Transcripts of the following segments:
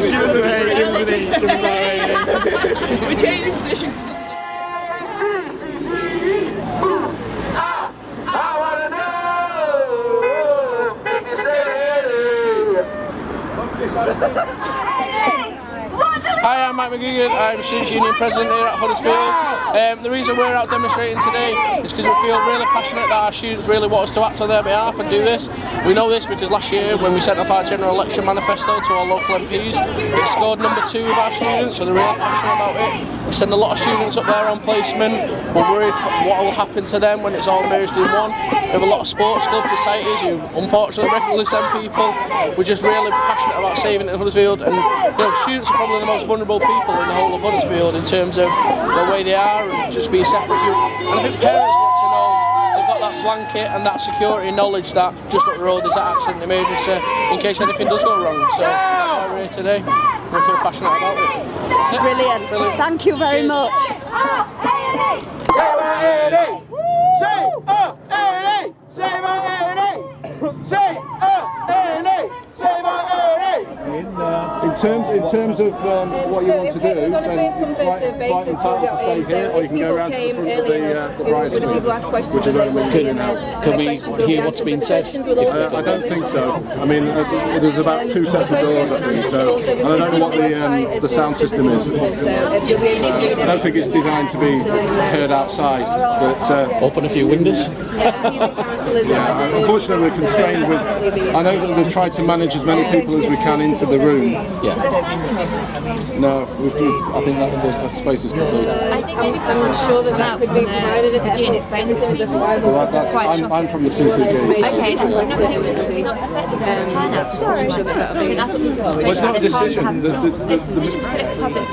We're changing positions. Hi, I'm Mike McGuigan. I'm Students' Union President here at Huddersfield. The reason we're out demonstrating today is because we feel really passionate that our students really want us to act on their behalf and do this. We know this because last year when we sent off our general election manifesto to our local MPs, it scored number 2 of our students, so they're really passionate about it. We send a lot of students up there on placement. We're worried what will happen to them when it's all merged in one. We have a lot of sports clubs, societies who unfortunately regularly send people. We're just really passionate about saving it in Huddersfield, and students are probably the most vulnerable people in the whole of Huddersfield in terms of the way they are and just being separate. And I think parents want to know they've got that blanket and that security knowledge that just up the road there's that accident emergency in case anything does go wrong. So that's why we're here today. We feel passionate about it. Brilliant. Thank you very much. Save our A&E! Save our A&E! Save our A&E! Save our A&E! Save our A&E! In terms of what you want to do, it's on a first come first served basis. to stay here, or you can go around to the front of the Briar Court, which is where we're here now. Can we hear what's been said? I don't think so. I mean, there's about 2 sets of doors, I think, so and I don't know what the sound system is. I don't think it's designed to be heard outside, but open a few windows. yeah, unfortunately we're constrained with. I know that they've tried to manage as many people as we can into the room. Yeah. No, I think that space is complete. I think maybe someone's sure that could be provided at CCG and explain this to people. I'm from the CCG. Okay, then do you not expect this kind of turnout? I think that's what people are. Well, it's not a decision. It's a decision to put it to public.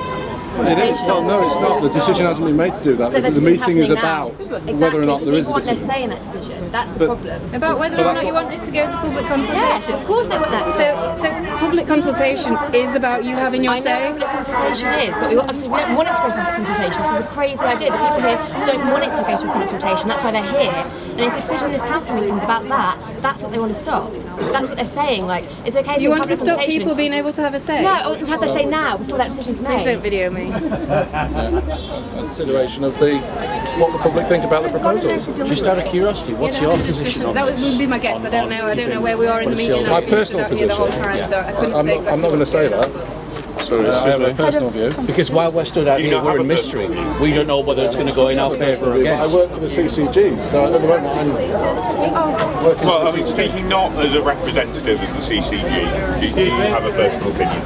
It is. Well, no, it's not. The decision hasn't been made to do that. So The meeting is about whether or not there is a decision. People want their decision. say in that decision. That's the problem. About whether or not you want it to go to public consultation? Yes, of course they want that. So public consultation is about you having your say? I know public consultation is, but we don't want it to go to public consultation. This is a crazy idea. The people here don't want it to go to a consultation. That's why they're here. And if the decision in this council meeting is about that, that's what they want to stop. That's what they're saying. Like, it's okay. You want to stop people being able to have a say? No, I want them to have their say now before that decision's made. Please don't video me. Consideration of what the public think about the proposals. Just out of curiosity, what's your position on that this? would be my guess. I don't know where we are in the meeting. My personal position. The whole time, so I couldn't say exactly. I'm not going to say that. Sorry, I have a personal view. Because while we're stood out here, we're in mystery. We don't know whether it's going to go in our favour or I against. work for the CCG, so at the moment I'm working. Well, I mean, speaking not as a representative of the CCG, do you have a personal opinion?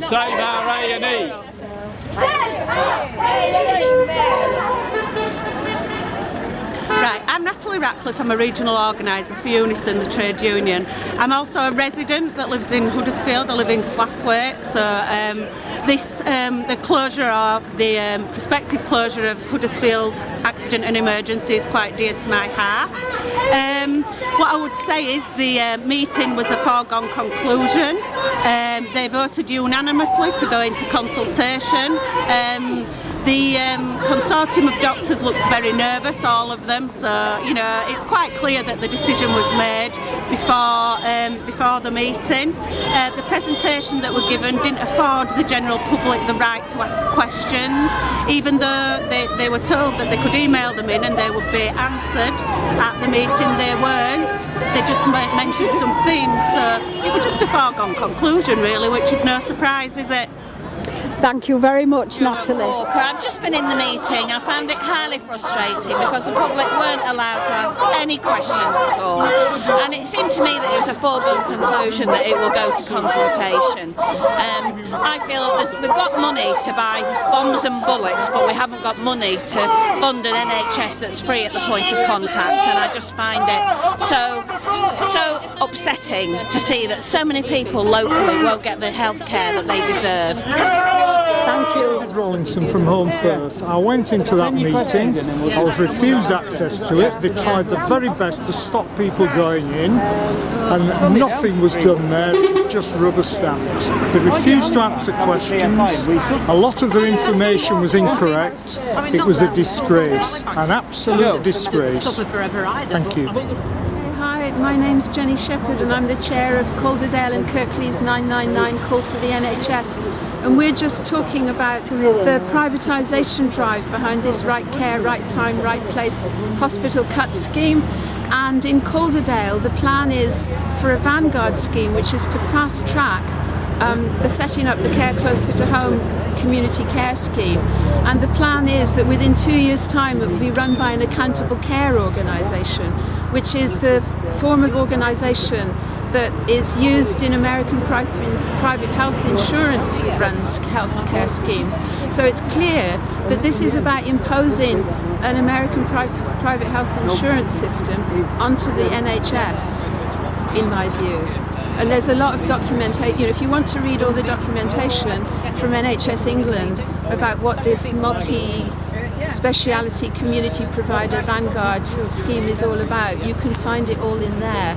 Save our A&E! Right, I'm Natalie Ratcliffe, I'm a regional organiser for Unison, the trade union. I'm also a resident that lives in Huddersfield, I live in Slathwaite, so the closure or the prospective closure of Huddersfield Accident and Emergency is quite dear to my heart. What I would say is the meeting was a foregone conclusion. They voted unanimously to go into consultation. The consortium of doctors looked very nervous, all of them, so it's quite clear that the decision was made before the meeting. The presentation that were given didn't afford the general public the right to ask questions, even though they were told that they could email them in and they would be answered at the meeting. They weren't. They just mentioned some themes, so it was just a foregone conclusion really, which is no surprise, is it? Thank you very much, Natalie. Walker. I've just been in the meeting. I found it highly frustrating because the public weren't allowed to ask any questions at all. And it seemed to me that it was a foregone conclusion that it will go to consultation. I feel we've got money to buy bombs and bullets, but we haven't got money to fund an NHS that's free at the point of contact. And I just find it so upsetting to see that so many people locally won't get the health care that they deserve. Thank you. Ed Rollinson from Home Firth. I went into that meeting, I was refused access to it. They tried their very best to stop people going in, and nothing was done there, just rubber stamps. They refused to answer questions. A lot of their information was incorrect. It was a disgrace, an absolute disgrace. Thank you. Hi, my name's Jenny Shepherd and I'm the chair of Calderdale and Kirklees 999 Call for the NHS, and we're just talking about the privatisation drive behind this right care, right time, right place hospital cut scheme. And in Calderdale the plan is for a vanguard scheme, which is to fast track the setting up the care closer to home community care scheme, and the plan is that within 2 years' time it will be run by an accountable care organisation, which is the form of organisation that is used in American private health insurance runs health care schemes. So it's clear that this is about imposing an American private health insurance system onto the NHS, in my view. And there's a lot of documentation, if you want to read all the documentation from NHS England about what this multi-speciality community provider Vanguard scheme is all about, you can find it all in there.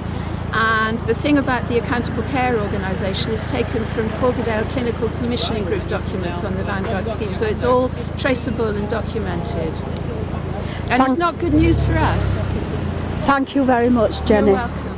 And the thing about the Accountable Care Organisation is taken from Calderdale Clinical Commissioning Group documents on the Vanguard scheme, so it's all traceable and documented. And it's not good news for us. Thank you very much, Jenny. You're welcome.